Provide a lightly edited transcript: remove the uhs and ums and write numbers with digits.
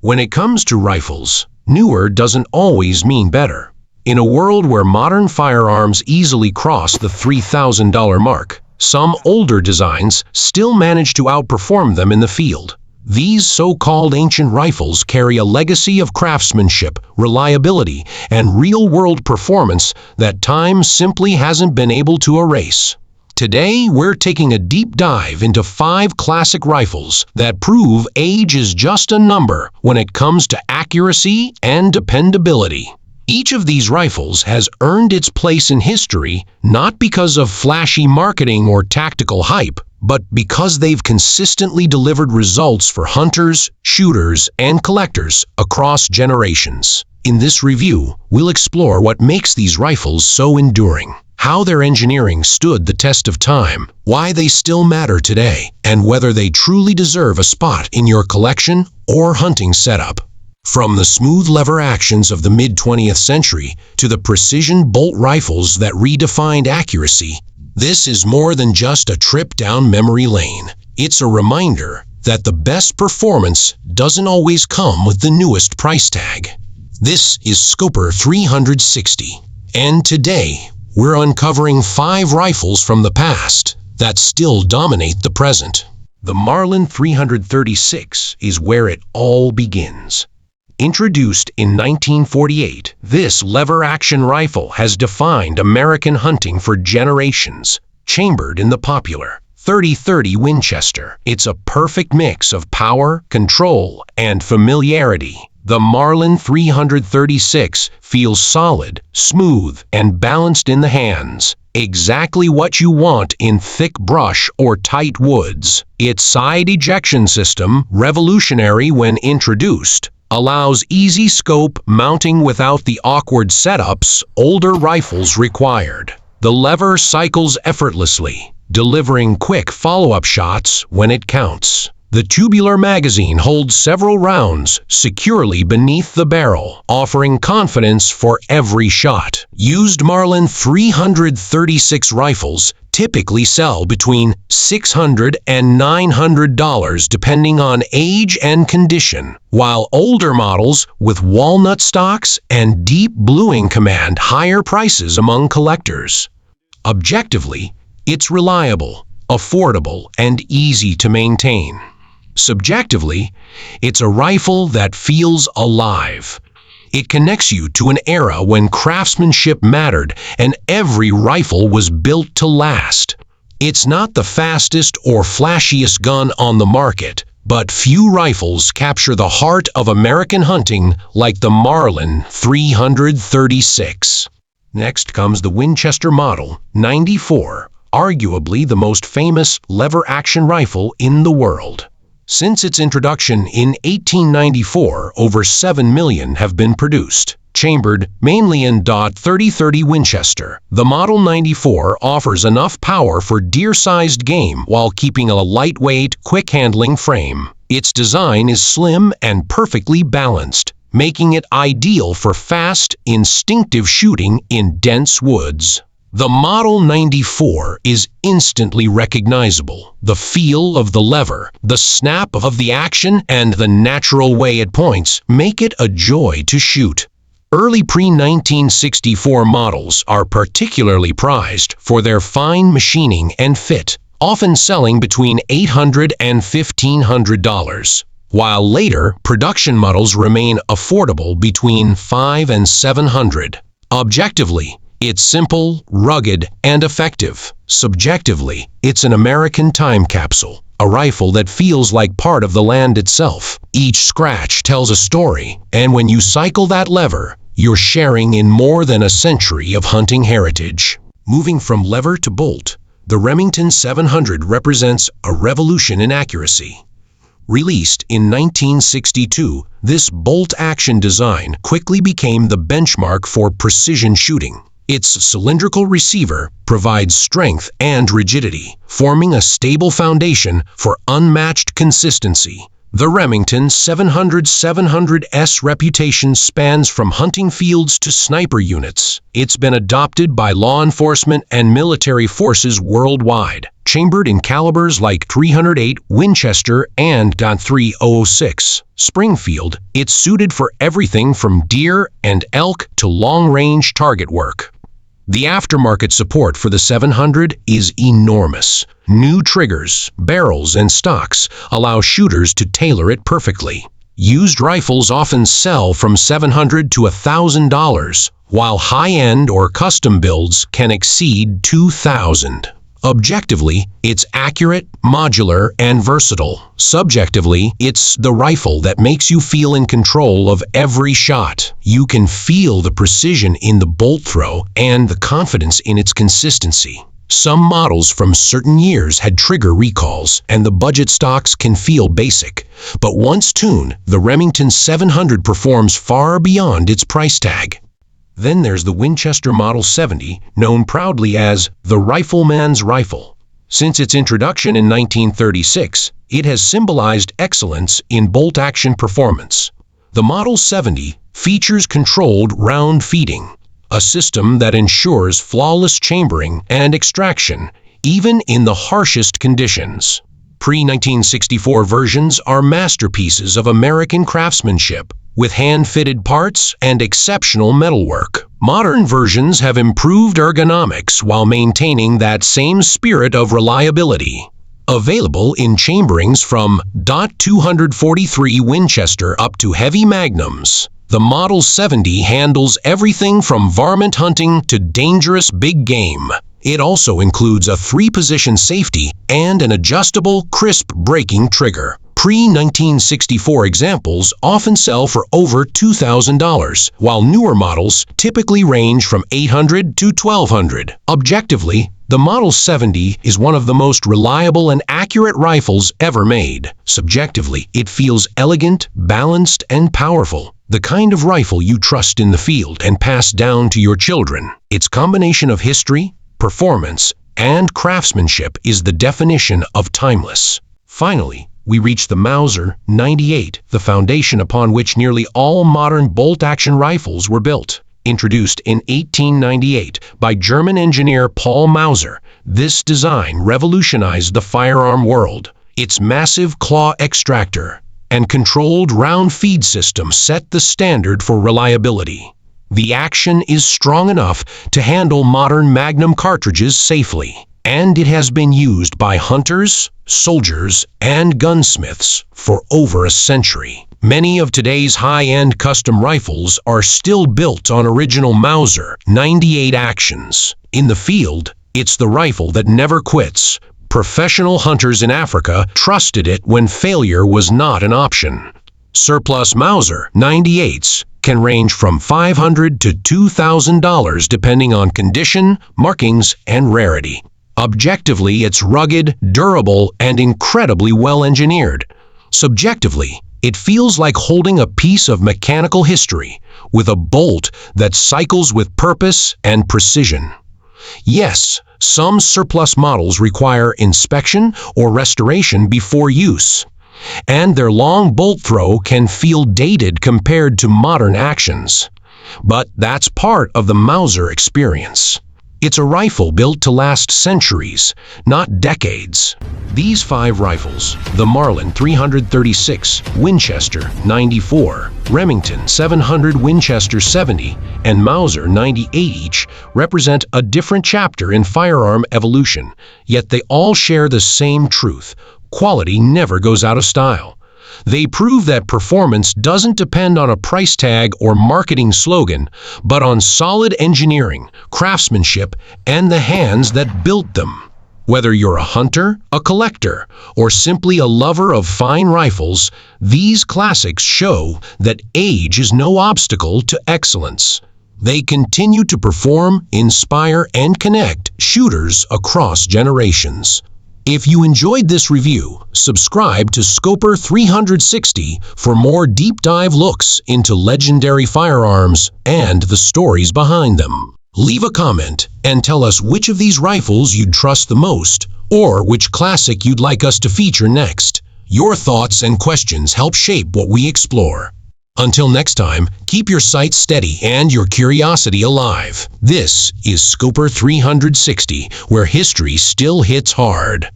When it comes to rifles, newer doesn't always mean better. In a world where modern firearms easily cross the $3,000 mark, some older designs still manage to outperform them in the field. These so-called ancient rifles carry a legacy of craftsmanship, reliability, and real-world performance that time simply hasn't been able to erase. Today, we're taking a deep dive into 5 classic rifles that prove age is just a number when it comes to accuracy and dependability. Each of these rifles has earned its place in history not because of flashy marketing or tactical hype, but because they've consistently delivered results for hunters, shooters, and collectors across generations. In this review, we'll explore what makes these rifles so enduring, how their engineering stood the test of time, why they still matter today, and whether they truly deserve a spot in your collection or hunting setup. From the smooth lever actions of the mid-20th century to the precision bolt rifles that redefined accuracy, this is more than just a trip down memory lane. It's a reminder that the best performance doesn't always come with the newest price tag. This is Scoper 360, and today we're uncovering 5 rifles from the past that still dominate the present. The Marlin 336 is where it all begins. Introduced in 1948, this lever-action rifle has defined American hunting for generations. Chambered in the popular .30-30 Winchester, it's a perfect mix of power, control, and familiarity. The Marlin 336 feels solid, smooth, and balanced in the hands. Exactly what you want in thick brush or tight woods. Its side ejection system, revolutionary when introduced, allows easy scope mounting without the awkward setups older rifles required. The lever cycles effortlessly, delivering quick follow-up shots when it counts. The tubular magazine holds several rounds securely beneath the barrel, offering confidence for every shot. Used Marlin 336 rifles typically sell between $600 and $900 depending on age and condition, while older models with walnut stocks and deep bluing command higher prices among collectors. Objectively, it's reliable, affordable, and easy to maintain. Subjectively, it's a rifle that feels alive. It connects you to an era when craftsmanship mattered and every rifle was built to last. It's not the fastest or flashiest gun on the market, but few rifles capture the heart of American hunting like the Marlin 336. Next comes the Winchester Model 94, arguably the most famous lever-action rifle in the world. Since its introduction in 1894, over 7 million have been produced. Chambered mainly in .30-30 Winchester, the Model 94 offers enough power for deer-sized game while keeping a lightweight, quick-handling frame. Its design is slim and perfectly balanced, making it ideal for fast, instinctive shooting in dense woods. The Model 94 is instantly recognizable. The feel of the lever, the snap of the action, and the natural way it points make it a joy to shoot. Early pre-1964 models are particularly prized for their fine machining and fit, often selling between $800 and $1,500, while later production models remain affordable between $500 and $700. Objectively, it's simple, rugged, and effective. Subjectively, it's an American time capsule, a rifle that feels like part of the land itself. Each scratch tells a story, and when you cycle that lever, you're sharing in more than a century of hunting heritage. Moving from lever to bolt, the Remington 700 represents a revolution in accuracy. Released in 1962, this bolt-action design quickly became the benchmark for precision shooting. Its cylindrical receiver provides strength and rigidity, forming a stable foundation for unmatched consistency. The Remington 700-700's reputation spans from hunting fields to sniper units. It's been adopted by law enforcement and military forces worldwide. Chambered in calibers like .308 Winchester and .306 Springfield, it's suited for everything from deer and elk to long-range target work. The aftermarket support for the 700 is enormous. New triggers, barrels, and stocks allow shooters to tailor it perfectly. Used rifles often sell from $700 to $1,000, while high-end or custom builds can exceed $2,000. Objectively, it's accurate, modular, and versatile. Subjectively, it's the rifle that makes you feel in control of every shot. You can feel the precision in the bolt throw and the confidence in its consistency. Some models from certain years had trigger recalls, and the budget stocks can feel basic. But once tuned, the Remington 700 performs far beyond its price tag. Then there's the Winchester Model 70, known proudly as the Rifleman's Rifle. Since its introduction in 1936, it has symbolized excellence in bolt-action performance. The Model 70 features controlled round feeding, a system that ensures flawless chambering and extraction, even in the harshest conditions. Pre-1964 versions are masterpieces of American craftsmanship, with hand-fitted parts and exceptional metalwork. Modern versions have improved ergonomics while maintaining that same spirit of reliability. Available in chamberings from .243 Winchester up to heavy magnums, the Model 70 handles everything from varmint hunting to dangerous big game. It also includes a 3-position safety and an adjustable, crisp braking trigger. Pre-1964 examples often sell for over $2,000, while newer models typically range from $800 to $1,200. Objectively, the Model 70 is one of the most reliable and accurate rifles ever made. Subjectively, it feels elegant, balanced, and powerful. The kind of rifle you trust in the field and pass down to your children. Its combination of history, performance, and craftsmanship is the definition of timeless. Finally, we reach the Mauser 98, the foundation upon which nearly all modern bolt-action rifles were built. Introduced in 1898 by German engineer Paul Mauser, this design revolutionized the firearm world. Its massive claw extractor and controlled round feed system set the standard for reliability. The action is strong enough to handle modern Magnum cartridges safely, and it has been used by hunters, soldiers, and gunsmiths for over a century. Many of today's high-end custom rifles are still built on original Mauser 98 actions. In the field, it's the rifle that never quits. Professional hunters in Africa trusted it when failure was not an option. Surplus Mauser 98s can range from $500 to $2,000 depending on condition, markings, and rarity. Objectively, it's rugged, durable, and incredibly well-engineered. Subjectively, it feels like holding a piece of mechanical history with a bolt that cycles with purpose and precision. Yes, some surplus models require inspection or restoration before use, and their long bolt throw can feel dated compared to modern actions. But that's part of the Mauser experience. It's a rifle built to last centuries, not decades. These 5 rifles, the Marlin 336, Winchester 94, Remington 700 Winchester 70, and Mauser 98 each, represent a different chapter in firearm evolution, yet they all share the same truth: quality never goes out of style. They prove that performance doesn't depend on a price tag or marketing slogan, but on solid engineering, craftsmanship, and the hands that built them. Whether you're a hunter, a collector, or simply a lover of fine rifles, these classics show that age is no obstacle to excellence. They continue to perform, inspire, and connect shooters across generations. If you enjoyed this review, subscribe to Scoper 360 for more deep dive looks into legendary firearms and the stories behind them. Leave a comment and tell us which of these rifles you'd trust the most, or which classic you'd like us to feature next. Your thoughts and questions help shape what we explore. Until next time, keep your sights steady and your curiosity alive. This is Scoper 360, where history still hits hard.